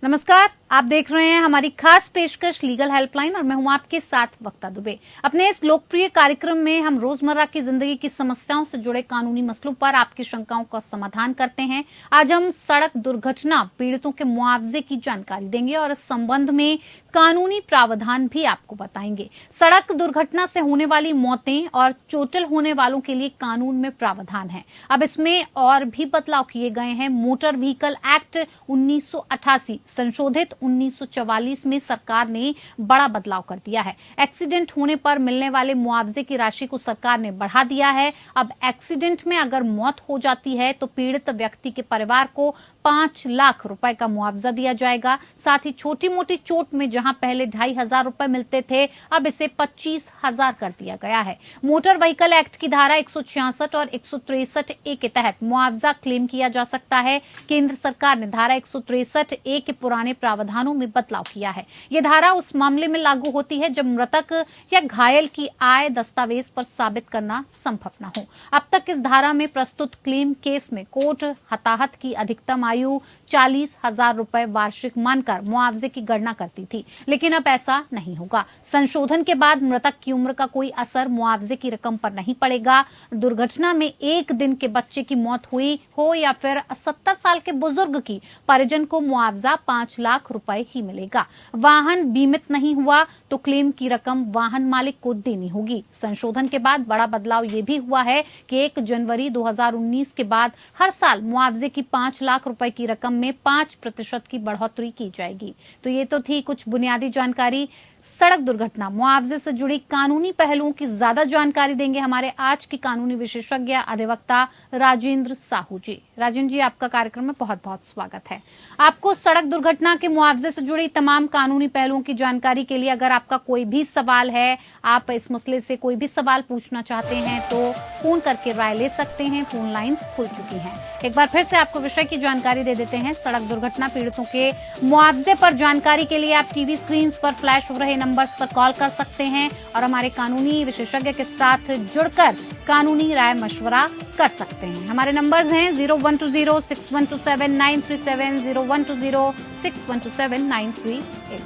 नमस्कार, आप देख रहे हैं हमारी खास पेशकश लीगल हेल्पलाइन और मैं हूं आपके साथ वक्ता दुबे। अपने इस लोकप्रिय कार्यक्रम में हम रोजमर्रा की जिंदगी की समस्याओं से जुड़े कानूनी मसलों पर आपकी शंकाओं का समाधान करते हैं। आज हम सड़क दुर्घटना पीड़ितों के मुआवजे की जानकारी देंगे और इस संबंध में कानूनी प्रावधान भी आपको बताएंगे। सड़क दुर्घटना से होने वाली मौतें और चोटिल होने वालों के लिए कानून में प्रावधान है। अब इसमें और भी बदलाव किए गए हैं। मोटर व्हीकल एक्ट 1988 संशोधित 1944 में सरकार ने बड़ा बदलाव कर दिया है। एक्सीडेंट होने पर मिलने वाले मुआवजे की राशि को सरकार ने बढ़ा दिया है। अब एक्सीडेंट में अगर मौत हो जाती है तो पीड़ित व्यक्ति के परिवार को 5 लाख रुपए का मुआवजा दिया जाएगा। साथ ही छोटी मोटी चोट में जहां पहले 2,500 रुपए मिलते थे, अब इसे 25,000 कर दिया गया है। मोटर व्हीकल एक्ट की धारा 166 और 163 ए के तहत मुआवजा क्लेम किया जा सकता है। केंद्र सरकार ने धारा 163 ए के पुराने प्रावधानों में बदलाव किया है। यह धारा उस मामले में लागू होती है जब मृतक या घायल की आय दस्तावेज पर साबित करना संभव न हो। अब तक इस धारा में प्रस्तुत क्लेम केस में कोर्ट हताहत की अधिकतम आयु 40,000 रुपए वार्षिक मानकर मुआवजे की गणना करती थी, लेकिन अब ऐसा नहीं होगा। संशोधन के बाद मृतक की उम्र का कोई असर मुआवजे की रकम पर नहीं पड़ेगा। दुर्घटना में एक दिन के बच्चे की मौत हुई हो या फिर 70 साल के बुजुर्ग की, परिजन को मुआवजा 5 लाख रुपए ही मिलेगा। वाहन बीमित नहीं हुआ तो क्लेम की रकम वाहन मालिक को देनी होगी। संशोधन के बाद बड़ा बदलाव ये भी हुआ है कि 1 जनवरी 2019 के बाद हर साल मुआवजे की 5 लाख रुपए की रकम में 5% की बढ़ोतरी की जाएगी। तो ये तो थी कुछ बुनियादी जानकारी। सड़क दुर्घटना मुआवजे से जुड़ी कानूनी पहलुओं की ज्यादा जानकारी देंगे हमारे आज के कानूनी विशेषज्ञ अधिवक्ता राजेंद्र साहू जी। राजेंद्र जी, आपका कार्यक्रम में बहुत बहुत स्वागत है। आपको सड़क दुर्घटना के मुआवजे से जुड़ी तमाम कानूनी पहलुओं की जानकारी के लिए अगर आपका कोई भी सवाल है, आप इस मसले से कोई भी सवाल पूछना चाहते हैं तो फोन करके राय ले सकते हैं। फोन लाइंस खुल चुकी हैं। एक बार फिर से आपको विषय की जानकारी दे देते हैं। सड़क दुर्घटना पीड़ितों के मुआवजे पर जानकारी के लिए आप टीवी स्क्रीन पर फ्लैश हो रहे नंबर्स पर कॉल कर सकते हैं और हमारे कानूनी विशेषज्ञ के साथ जुड़कर कानूनी राय मशवरा कर सकते हैं। हमारे नंबर्स हैं 012061279370, 012061279338।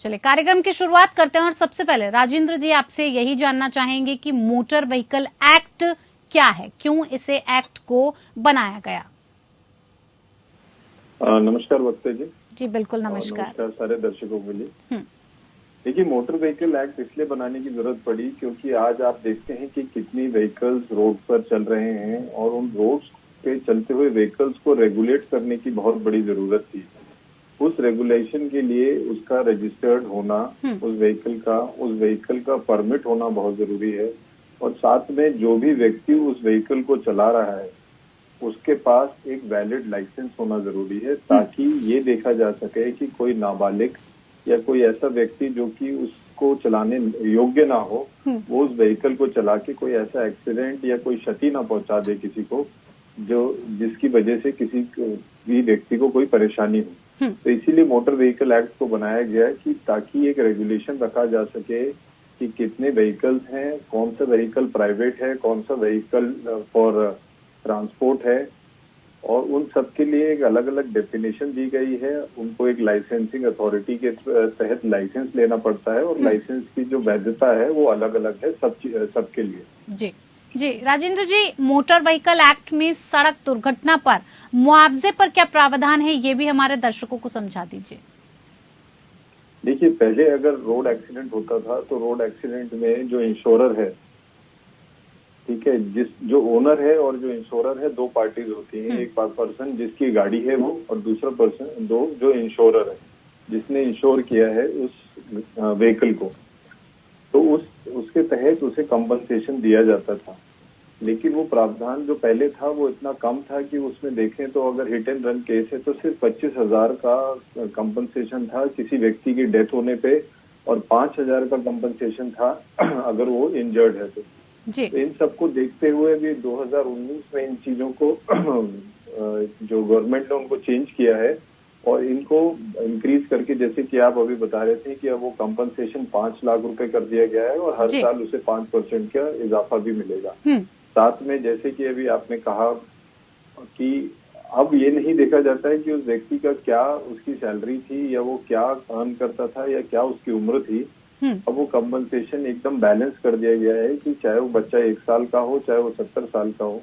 चलिए कार्यक्रम की शुरुआत करते हैं और सबसे पहले राजेंद्र जी आपसे यही जानना चाहेंगे कि मोटर व्हीकल एक्ट क्या है, क्यों इसे एक्ट को बनाया गया? नमस्कार वक्ता जी। जी बिल्कुल, नमस्कार। नमस्कार सारे दर्शकों के लिए। देखिए, मोटर व्हीकल एक्ट इसलिए बनाने की जरूरत पड़ी क्योंकि आज आप देखते हैं कि कितनी व्हीकल्स रोड पर चल रहे हैं और उन रोड्स पे चलते हुए व्हीकल्स को रेगुलेट करने की बहुत बड़ी जरूरत थी। उस रेगुलेशन के लिए उसका रजिस्टर्ड होना, उस व्हीकल का परमिट होना बहुत जरूरी है और साथ में जो भी व्यक्ति उस व्हीकल को चला रहा है उसके पास एक वैलिड लाइसेंस होना जरूरी है, ताकि ये देखा जा सके कि कोई नाबालिग या कोई ऐसा व्यक्ति जो कि उसको चलाने योग्य ना हो, वो उस व्हीकल को चला के कोई ऐसा एक्सीडेंट या कोई क्षति ना पहुंचा दे किसी को, जिसकी वजह से किसी भी व्यक्ति को कोई परेशानी हो। तो इसीलिए मोटर व्हीकल एक्ट को बनाया गया है कि ताकि एक रेगुलेशन रखा जा सके कि कितने व्हीकल्स हैं, कौन सा व्हीकल प्राइवेट है, कौन सा व्हीकल फॉर ट्रांसपोर्ट है, और उन सब के लिए एक अलग अलग डेफिनेशन दी गई है। उनको एक लाइसेंसिंग अथॉरिटी के तहत लाइसेंस लेना पड़ता है और लाइसेंस की जो वैधता है वो अलग अलग है सबके लिए। जी जी राजेंद्र जी, मोटर व्हीकल एक्ट में सड़क दुर्घटना पर मुआवजे पर क्या प्रावधान है, ये भी हमारे दर्शकों को समझा दीजिए। देखिए, पहले अगर रोड एक्सीडेंट होता था तो रोड एक्सीडेंट में जो इंश्योरर है, ठीक है, जो ओनर है और जो इंश्योरर है, दो पार्टीज होती हैं। एक पर्सन जिसकी गाड़ी है वो, और दूसरा पर्सन जो इंश्योरर है जिसने इंश्योर किया है उस व्हीकल को। तो उसके तहत उसे कंपनसेशन दिया जाता था। लेकिन वो प्रावधान जो पहले था वो इतना कम था कि उसमें देखें तो अगर हिट एंड रन केस है तो सिर्फ 25,000 का कंपनसेशन था किसी व्यक्ति की डेथ होने पे, और 5,000 का कंपनसेशन था अगर वो इंजर्ड है तो इन सबको देखते हुए भी 2019 में इन चीजों को जो गवर्नमेंट ने उनको चेंज किया है और इनको इंक्रीज करके, जैसे कि आप अभी बता रहे थे कि अब वो कंपनसेशन 5 लाख रुपए कर दिया गया है और हर जी। साल उसे 5% का इजाफा भी मिलेगा। हम्म। साथ में जैसे कि अभी आपने कहा कि अब ये नहीं देखा जाता है कि उस व्यक्ति का क्या उसकी सैलरी थी या वो क्या अर्न करता था या क्या उसकी उम्र थी। हम्म। अब वो कंपनसेशन एकदम बैलेंस कर दिया गया है कि चाहे वो बच्चा 1 साल का हो, चाहे वो 70 साल का हो,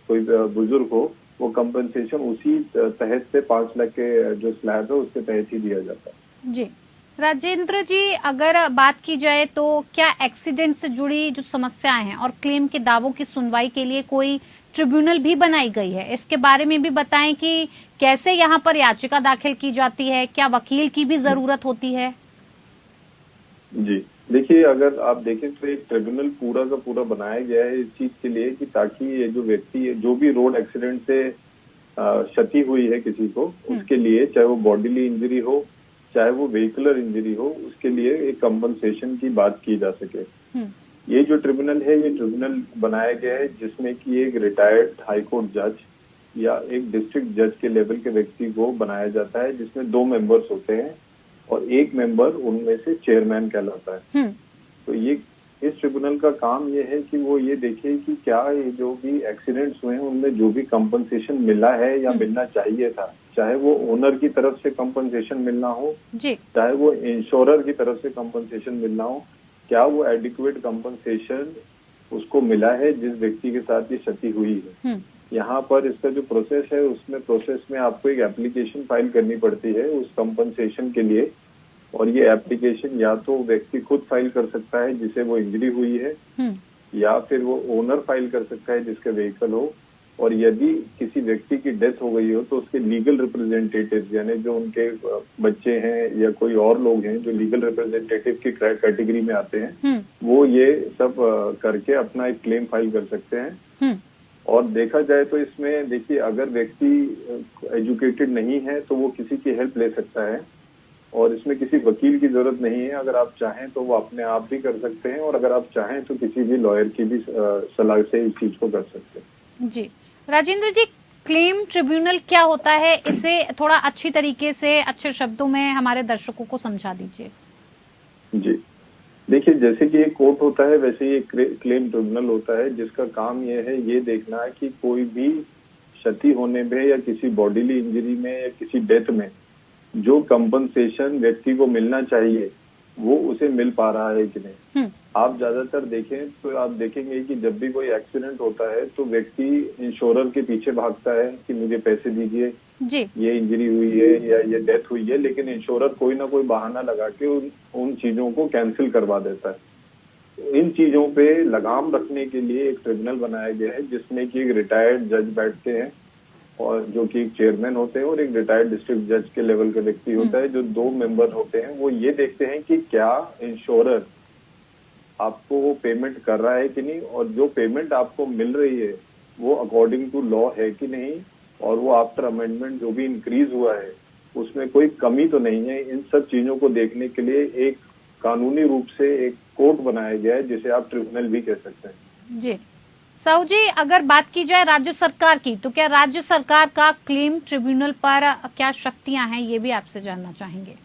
कोई बुजुर्ग हो, वो कंपनसेशन उसी तहत से 5 लाख के जो स्लैब है उसके तहत ही दिया जाता है। जी। राजेंद्र जी, अगर बात की जाए तो क्या एक्सीडेंट से जुड़ी जो समस्याएं हैं और क्लेम के दावों की सुनवाई के लिए कोई ट्रिब्यूनल भी बनाई गई है? इसके बारे में भी बताएं कि कैसे यहाँ पर याचिका दाखिल की जाती है, क्या वकील की भी जरूरत होती है? जी, देखिए, अगर आप देखें तो एक ट्रिब्यूनल पूरा का पूरा बनाया गया है इस चीज के लिए कि ताकि ये जो व्यक्ति है, जो भी रोड एक्सीडेंट से क्षति हुई है किसी को, उसके लिए चाहे वो बॉडीली इंजरी हो, चाहे वो व्हीकुलर इंजरी हो, उसके लिए एक कंपनसेशन की बात की जा सके। ये जो ट्रिब्यूनल है, ये ट्रिब्यूनल बनाया गया है जिसमें कि एक रिटायर्ड हाई कोर्ट जज या एक डिस्ट्रिक्ट जज के लेवल के व्यक्ति को बनाया जाता है, जिसमें 2 मेंबर्स होते हैं और एक मेंबर उनमें से चेयरमैन कहलाता है। तो ये इस ट्रिब्यूनल का काम ये है कि वो ये देखे कि क्या ये जो भी एक्सीडेंट्स हुए हैं उनमें जो भी कंपनसेशन मिला है या मिलना चाहिए था, चाहे वो ओनर की तरफ से कंपनसेशन मिलना हो, चाहे वो इंश्योरर की तरफ से कंपनसेशन मिलना हो, क्या वो एडिक्वेट कंपनसेशन उसको मिला है जिस व्यक्ति के साथ ये क्षति हुई है। यहाँ पर इसका जो प्रोसेस है, उसमें प्रोसेस में आपको एक एप्लीकेशन फाइल करनी पड़ती है उस कंपनसेशन के लिए, और ये एप्लीकेशन या तो व्यक्ति खुद फाइल कर सकता है जिसे वो इंजरी हुई है, या फिर वो ओनर फाइल कर सकता है जिसका व्हीकल हो, और यदि किसी व्यक्ति की डेथ हो गई हो तो उसके लीगल रिप्रेजेंटेटिव, यानी जो उनके बच्चे हैं या कोई और लोग हैं जो लीगल रिप्रेजेंटेटिव की कैटेगरी में आते हैं, वो ये सब करके अपना एक क्लेम फाइल कर सकते हैं। और देखा जाए तो इसमें देखिए, अगर व्यक्ति एजुकेटेड नहीं है तो वो किसी की हेल्प ले सकता है, और इसमें किसी वकील की जरूरत नहीं है। अगर आप चाहें तो वो अपने आप भी कर सकते हैं, और अगर आप चाहें तो किसी भी लॉयर की भी सलाह से इस चीज को कर सकते हैं। जी। राजेंद्र जी, क्लेम ट्रिब्यूनल क्या होता है, इसे थोड़ा अच्छी तरीके से अच्छे शब्दों में हमारे दर्शकों को समझा दीजिए। जी, देखिए, जैसे कि एक कोर्ट होता है वैसे ही एक क्लेम ट्रिब्यूनल होता है, जिसका काम ये है ये देखना है कि कोई भी क्षति होने में या किसी बॉडीली इंजरी में या किसी डेथ में जो कंपनसेशन व्यक्ति को मिलना चाहिए वो उसे मिल पा रहा है कि नहीं। आप ज्यादातर देखें तो आप देखेंगे कि जब भी कोई एक्सीडेंट होता है तो व्यक्ति इंश्योरर के पीछे भागता है कि मुझे पैसे दीजिए, ये इंजरी हुई है या ये डेथ हुई है, लेकिन इंश्योरर कोई ना कोई बहाना लगा के उन चीजों को कैंसिल करवा देता है। इन चीजों पे लगाम रखने के लिए एक ट्रिब्यूनल बनाया गया है जिसमें कि एक रिटायर्ड जज बैठते हैं, और जो कि एक चेयरमैन होते हैं, और एक रिटायर्ड डिस्ट्रिक्ट जज के लेवल का व्यक्ति होता है, जो 2 मेंबर होते हैं। वो ये देखते हैं कि क्या इंश्योरर आपको वो पेमेंट कर रहा है कि नहीं, और जो पेमेंट आपको मिल रही है वो अकॉर्डिंग टू लॉ है कि नहीं, और वो आफ्टर अमेंडमेंट जो भी इंक्रीज हुआ है उसमें कोई कमी तो नहीं है। इन सब चीजों को देखने के लिए एक कानूनी रूप से एक कोर्ट बनाया गया है, जिसे आप ट्रिब्यूनल भी कह सकते हैं। जी। साहू जी, अगर बात की जाए राज्य सरकार की, तो क्या राज्य सरकार का क्लेम ट्रिब्यूनल पर क्या शक्तियां हैं, ये भी आपसे जानना चाहेंगे।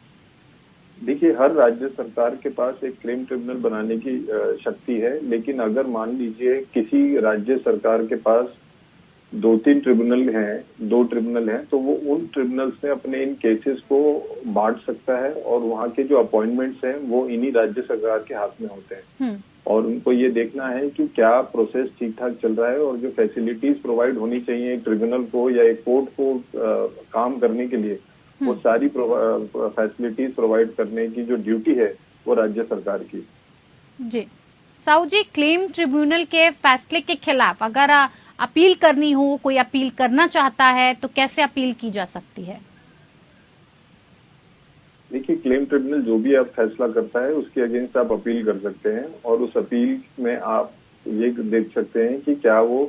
देखिए, हर राज्य सरकार के पास एक क्लेम ट्रिब्यूनल बनाने की शक्ति है, लेकिन अगर मान लीजिए किसी राज्य सरकार के पास 2-3 ट्रिब्यूनल हैं, 2 ट्रिब्यूनल हैं, तो वो उन ट्रिब्यूनल्स में अपने इन केसेस को बांट सकता है, और वहाँ के जो अपॉइंटमेंट्स हैं वो इन्हीं राज्य सरकार के हाथ में होते हैं। और उनको ये देखना है कि क्या प्रोसेस ठीक ठाक चल रहा है, और जो फैसिलिटीज प्रोवाइड होनी चाहिए एक ट्रिब्यूनल को या एक कोर्ट को काम करने के लिए, वो सारी फैसिलिटीज प्रोवाइड करने की जो ड्यूटी है वो राज्य सरकार की। जी। साहू जी, क्लेम ट्रिब्यूनल के फैसले के खिलाफ अगर अपील करनी हो, कोई अपील करना चाहता है तो कैसे अपील की जा सकती है? देखिए, क्लेम ट्रिब्यूनल जो भी आप फैसला करता है उसके अगेंस्ट आप अपील कर सकते हैं, और उस अपील में आप ये देख सकते हैं कि क्या वो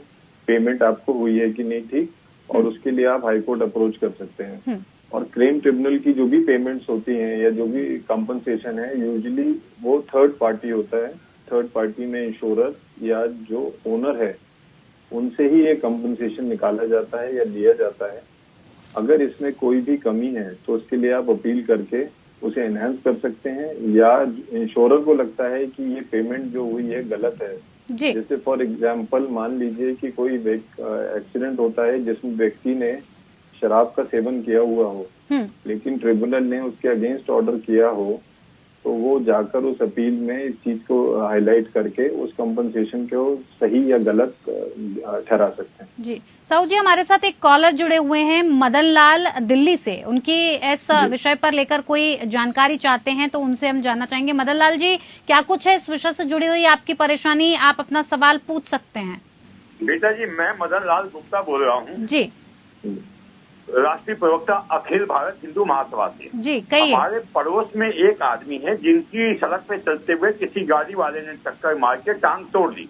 पेमेंट आपको हुई है कि नहीं ठीक, और उसके लिए आप हाई कोर्ट अप्रोच कर सकते हैं। और क्लेम ट्रिब्यूनल की जो भी पेमेंट्स होती हैं या जो भी कंपनसेशन है, यूजुअली वो थर्ड पार्टी होता है। थर्ड पार्टी में इंश्योरर या जो ओनर है उनसे ही ये कंपनसेशन निकाला जाता है या लिया जाता है। अगर इसमें कोई भी कमी है तो उसके लिए आप अपील करके उसे एनहेंस कर सकते हैं, या इंश्योरर को लगता है कि ये पेमेंट जो हुई है गलत है। जी। जैसे फॉर एग्जांपल मान लीजिए कि कोई एक्सीडेंट होता है जिसमें व्यक्ति ने शराब का सेवन किया हुआ हो, लेकिन ट्रिब्यूनल ने उसके अगेंस्ट ऑर्डर किया हो, तो वो जाकर उस अपील में इस चीज को हाईलाइट करके उस कंपनसेशन को सही या गलत ठहरा सकते हैं। जी साहू जी, हमारे साथ एक कॉलर जुड़े हुए हैं मदन लाल दिल्ली से। उनकी इस विषय पर लेकर कोई जानकारी चाहते हैं तो उनसे हम जानना चाहेंगे। मदन लाल जी, क्या कुछ है इस विषय से जुड़ी हुई आपकी परेशानी? आप अपना सवाल पूछ सकते हैं। बेटा जी, मैं मदन लाल गुप्ता बोल रहा हूँ जी, राष्ट्रीय प्रवक्ता अखिल भारत हिंदू महासभा से। जी कहिए। हमारे पड़ोस में एक आदमी है जिनकी सड़क पे चलते हुए किसी गाड़ी वाले ने टक्कर मार के टांग तोड़ दी।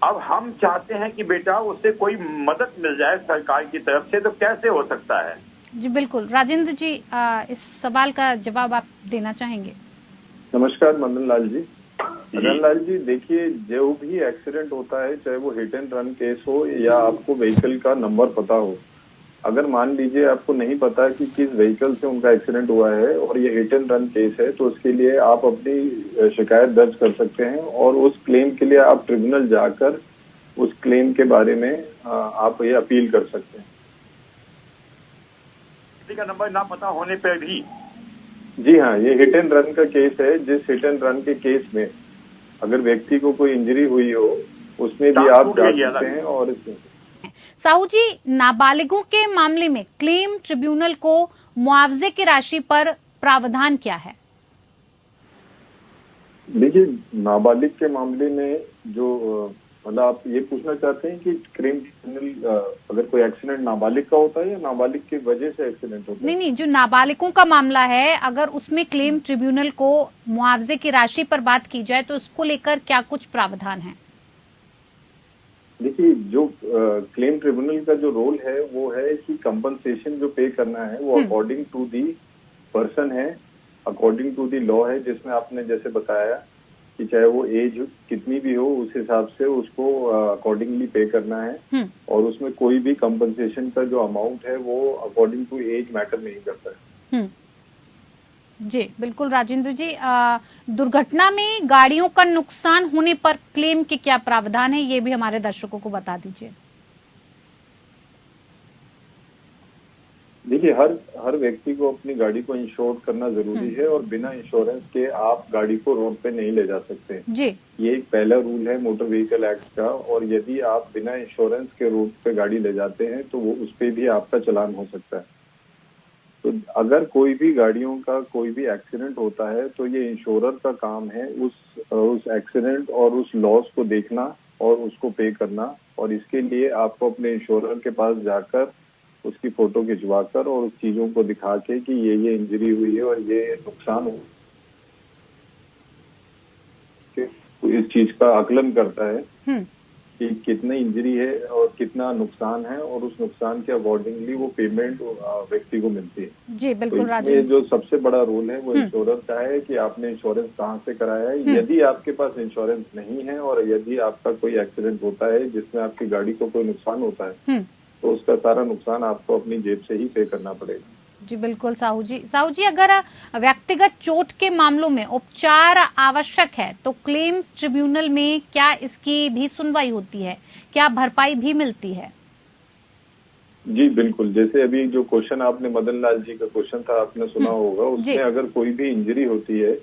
अब हम चाहते हैं कि बेटा उससे कोई मदद मिल जाए सरकार की तरफ से, तो कैसे हो सकता है? जी बिल्कुल, राजेंद्र जी इस सवाल का जवाब आप देना चाहेंगे? नमस्कार मदन लाल जी। मदन लाल जी, देखिए, जो भी एक्सीडेंट होता है, चाहे वो हिट एंड रन केस हो या आपको व्हीकल का नंबर पता हो, अगर मान लीजिए आपको नहीं पता कि किस व्हीकल से उनका एक्सीडेंट हुआ है और ये हिट एंड रन केस है, तो उसके लिए आप अपनी शिकायत दर्ज कर सकते हैं और उस क्लेम के लिए आप ट्रिब्यूनल जाकर उस क्लेम के बारे में आप ये अपील कर सकते हैं। का नंबर ना पता होने पर भी? जी हाँ, ये हिट एंड रन का केस है। जिस हिट एंड रन के केस में अगर व्यक्ति को कोई इंजरी हुई हो, उसमें भी आप जा सकते हैं। और साहू जी, नाबालिगों के मामले में क्लेम ट्रिब्यूनल को मुआवजे की राशि पर प्रावधान क्या है? देखिए, नाबालिग के मामले में जो मतलब आप ये पूछना चाहते हैं कि क्लेम ट्रिब्यूनल अगर कोई एक्सीडेंट नाबालिग का होता है या नाबालिग की वजह से एक्सीडेंट होता है? नहीं, जो नाबालिगों का मामला है, अगर उसमें क्लेम ट्रिब्यूनल को मुआवजे की राशि पर बात की जाए तो उसको लेकर क्या कुछ प्रावधान है? देखिए, जो क्लेम ट्रिब्यूनल का जो रोल है वो है कि कंपनसेशन जो पे करना है वो अकॉर्डिंग टू दी पर्सन है, अकॉर्डिंग टू दी लॉ है, जिसमें आपने जैसे बताया कि चाहे वो एज कितनी भी हो उस हिसाब से उसको अकॉर्डिंगली पे करना है। और उसमें कोई भी कंपनसेशन का जो अमाउंट है वो अकॉर्डिंग टू एज मैटर नहीं करता है। जी बिल्कुल राजेंद्र जी, दुर्घटना में गाड़ियों का नुकसान होने पर क्लेम के क्या प्रावधान है, ये भी हमारे दर्शकों को बता दीजिए। देखिए, हर व्यक्ति को अपनी गाड़ी को इंश्योर करना जरूरी है और बिना इंश्योरेंस के आप गाड़ी को रोड पे नहीं ले जा सकते जी। ये एक पहला रूल है मोटर व्हीकल एक्ट का, और यदि आप बिना इंश्योरेंस के रोड पे गाड़ी ले जाते हैं तो वो उस पे भी आपका चालान हो सकता है। तो अगर कोई भी गाड़ियों का कोई भी एक्सीडेंट होता है तो ये इंश्योरर का काम है उस एक्सीडेंट और उस लॉस को देखना और उसको पे करना, और इसके लिए आपको अपने इंश्योरर के पास जाकर उसकी फोटो खिंचवाकर और उस चीजों को दिखा के कि ये इंजरी हुई है और ये नुकसान हो, इस चीज का आकलन करता है कि कितना इंजरी है और कितना नुकसान है, और उस नुकसान के अकॉर्डिंगली वो पेमेंट व्यक्ति को मिलती है। जी बिल्कुल तो राजेंद्र, जो सबसे बड़ा रोल है वो इंश्योरेंस का है कि आपने इंश्योरेंस कहाँ से कराया है। यदि आपके पास इंश्योरेंस नहीं है और यदि आपका कोई एक्सीडेंट होता है जिसमें आपकी गाड़ी को कोई नुकसान होता है तो उसका सारा नुकसान आपको अपनी जेब से ही पे करना पड़ेगा। जी बिल्कुल साहू जी, अगर व्यक्तिगत चोट के मामलों में उपचार आवश्यक है तो क्लेम्स ट्रिब्यूनल में क्या इसकी भी सुनवाई होती है? क्या भरपाई भी मिलती है? जी बिल्कुल, जैसे अभी जो क्वेश्चन आपने मदन लाल जी का क्वेश्चन था आपने सुना होगा, उसमें अगर कोई भी इंजरी होती है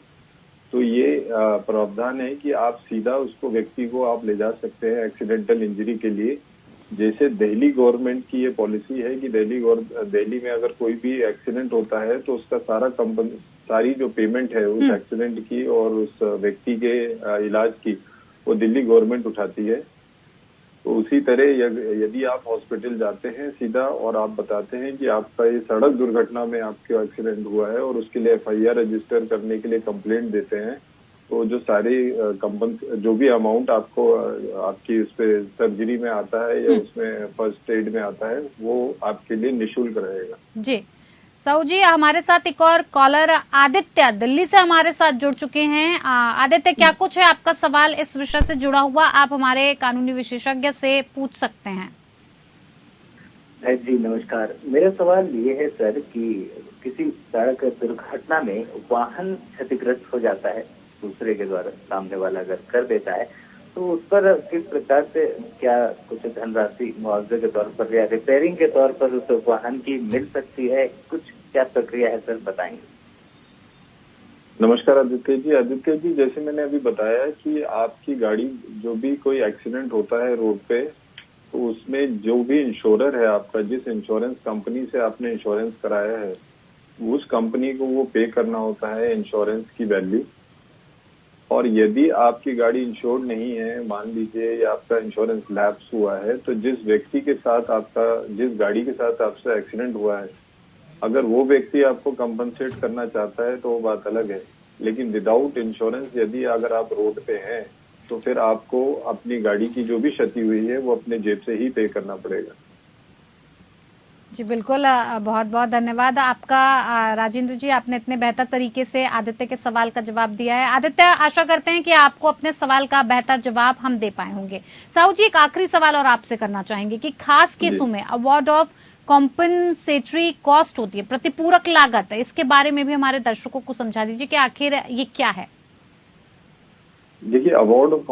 तो ये प्रावधान है कि आप सीधा उसको व्यक्ति को आप ले जा सकते हैं एक्सीडेंटल इंजरी के लिए। जैसे दिल्ली गवर्नमेंट की ये पॉलिसी है कि दिल्ली में अगर कोई भी एक्सीडेंट होता है तो उसका सारी जो पेमेंट है उस एक्सीडेंट की और उस व्यक्ति के इलाज की वो दिल्ली गवर्नमेंट उठाती है। तो उसी तरह यदि आप हॉस्पिटल जाते हैं सीधा और आप बताते हैं कि आपका ये सड़क दुर्घटना में आपका एक्सीडेंट हुआ है और उसके लिए FIR रजिस्टर करने के लिए कंप्लेंट देते हैं, तो जो सारी जो भी अमाउंट आपको आपकी उस पे सर्जरी में आता है या उसमें फर्स्ट एड में आता है वो आपके लिए निःशुल्क रहेगा। जी साहू जी, हमारे साथ एक और कॉलर आदित्य दिल्ली से हमारे साथ जुड़ चुके हैं। आदित्य, क्या कुछ है आपका सवाल इस विषय से जुड़ा हुआ? आप हमारे कानूनी विशेषज्ञ से पूछ सकते हैं। जी नमस्कार। मेरा सवाल ये है सर कि किसी सड़क दुर्घटना में वाहन क्षतिग्रस्त हो जाता है दूसरे के द्वारा, सामने वाला अगर कर देता है, तो उस पर किस प्रकार से क्या कुछ धनराशि मुआवजे के तौर पर या रिपेयरिंग के तौर पर उस वाहन की मिल सकती है? कुछ क्या प्रक्रिया है सर, बताएंगे? नमस्कार आदित्य जी। आदित्य जी, जैसे मैंने अभी बताया कि आपकी गाड़ी जो भी कोई एक्सीडेंट होता है रोड पे, तो उसमें जो भी इंश्योरर है आपका, जिस इंश्योरेंस कंपनी से आपने इंश्योरेंस कराया है, उस कंपनी को वो पे करना होता है इंश्योरेंस की वैल्यू। और यदि आपकी गाड़ी इंश्योर्ड नहीं है, मान लीजिए या आपका इंश्योरेंस लैप्स हुआ है, तो जिस व्यक्ति के साथ आपका, जिस गाड़ी के साथ आपसे एक्सीडेंट हुआ है, अगर वो व्यक्ति आपको कंपनसेट करना चाहता है तो वो बात अलग है। लेकिन विदाउट इंश्योरेंस यदि अगर आप रोड पे हैं, तो फिर आपको अपनी गाड़ी की जो भी क्षति हुई है वो अपने जेब से ही पे करना पड़ेगा। जी बिल्कुल, बहुत बहुत धन्यवाद आपका राजेंद्र जी, आपने इतने बेहतर तरीके से आदित्य के सवाल का जवाब दिया है। आदित्य, आशा करते हैं कि आपको अपने सवाल का बेहतर जवाब हम दे पाए होंगे। साहू जी, एक आखिरी सवाल और आपसे करना चाहेंगे कि खास केसों में अवार्ड ऑफ कॉम्पनसेटरी कॉस्ट होती है, प्रतिपूरक लागत है, इसके बारे में भी हमारे दर्शकों को समझा दीजिए कि आखिर ये क्या है। देखिए, अवार्ड ऑफ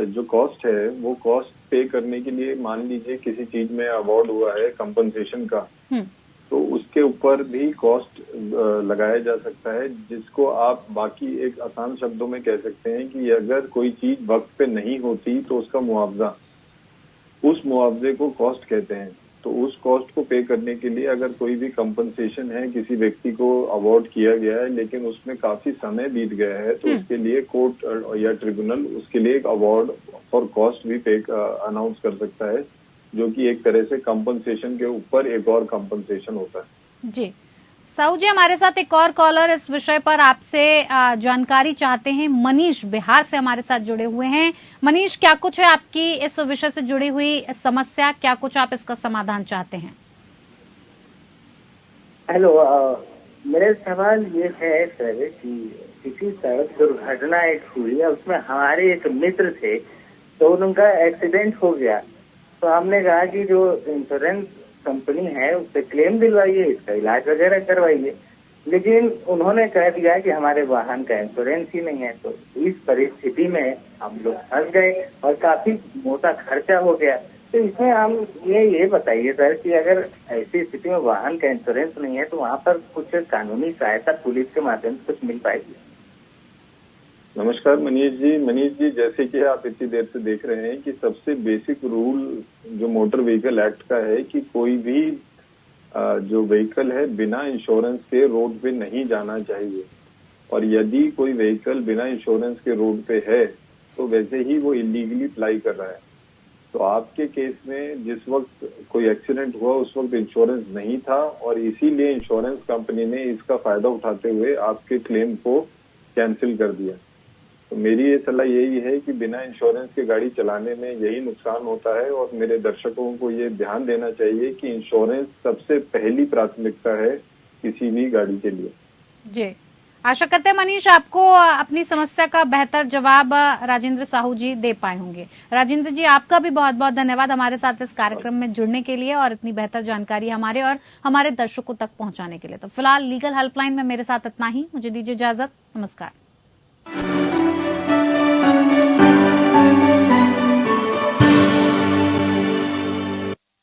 जो कॉस्ट है, वो कॉस्ट पे करने के लिए, मान लीजिए किसी चीज में अवार्ड हुआ है कंपनसेशन का, तो उसके ऊपर भी कॉस्ट लगाया जा सकता है, जिसको आप बाकी एक आसान शब्दों में कह सकते हैं कि अगर कोई चीज वक्त पे नहीं होती तो उसका मुआवजा, उस मुआवजे को कॉस्ट कहते हैं। तो उस कॉस्ट को पे करने के लिए अगर कोई भी कंपनसेशन है, किसी व्यक्ति को अवार्ड किया गया है लेकिन उसमें काफी समय बीत गया है, तो उसके लिए कोर्ट या ट्रिब्यूनल उसके लिए एक अवार्ड फॉर कॉस्ट भी पे अनाउंस कर सकता है, जो कि एक तरह से कंपनसेशन के ऊपर एक और कंपनसेशन होता है। जी साहू जी, हमारे साथ एक और कॉलर इस विषय पर आपसे जानकारी चाहते हैं। मनीष बिहार से हमारे साथ जुड़े हुए हैं। मनीष, क्या कुछ है आपकी इस विषय से जुड़ी हुई समस्या, क्या कुछ आप इसका समाधान चाहते हैं? हेलो, मेरा सवाल ये है सर कि किसी सड़क दुर्घटना एक हुई है, उसमें हमारे एक मित्र थे, तो उनका एक्सीडेंट हो गया, तो हमने कहा कि जो इंश्योरेंस कंपनी है उससे क्लेम दिलवाइए, इसका इलाज वगैरह करवाइए, लेकिन उन्होंने कह दिया कि हमारे वाहन का इंश्योरेंस ही नहीं है। तो इस परिस्थिति में हम लोग फंस गए और काफी मोटा खर्चा हो गया। तो इसमें हम ये बताइए सर कि अगर ऐसी स्थिति में वाहन का इंश्योरेंस नहीं है, तो वहाँ पर कुछ कानूनी सहायता पुलिस के माध्यम से कुछ मिल पाएगी? नमस्कार मनीष जी। मनीष जी, जैसे कि आप इतनी देर से देख रहे हैं कि सबसे बेसिक रूल जो मोटर व्हीकल एक्ट का है कि कोई भी जो व्हीकल है बिना इंश्योरेंस के रोड पे नहीं जाना चाहिए, और यदि कोई व्हीकल बिना इंश्योरेंस के रोड पे है तो वैसे ही वो इलीगली अप्लाई कर रहा है। तो आपके केस में जिस वक्त कोई एक्सीडेंट हुआ उस वक्त इंश्योरेंस नहीं था, और इसीलिए इंश्योरेंस कंपनी ने इसका फायदा उठाते हुए आपके क्लेम को कैंसिल कर दिया। तो मेरी ये सलाह यही है कि बिना इंश्योरेंस के गाड़ी चलाने में यही नुकसान होता है, और मेरे दर्शकों को ये ध्यान देना चाहिए कि इंश्योरेंस सबसे पहली प्राथमिकता है किसी भी गाड़ी के लिए। जी, आशा करते हैं मनीष आपको अपनी समस्या का बेहतर जवाब राजेंद्र साहू जी दे पाए होंगे। राजेंद्र जी, आपका भी बहुत बहुत धन्यवाद हमारे साथ इस कार्यक्रम में जुड़ने के लिए और इतनी बेहतर जानकारी हमारे और हमारे दर्शकों तक पहुंचाने के लिए। तो फिलहाल लीगल हेल्पलाइन में मेरे साथ इतना ही, मुझे दीजिए इजाजत, नमस्कार।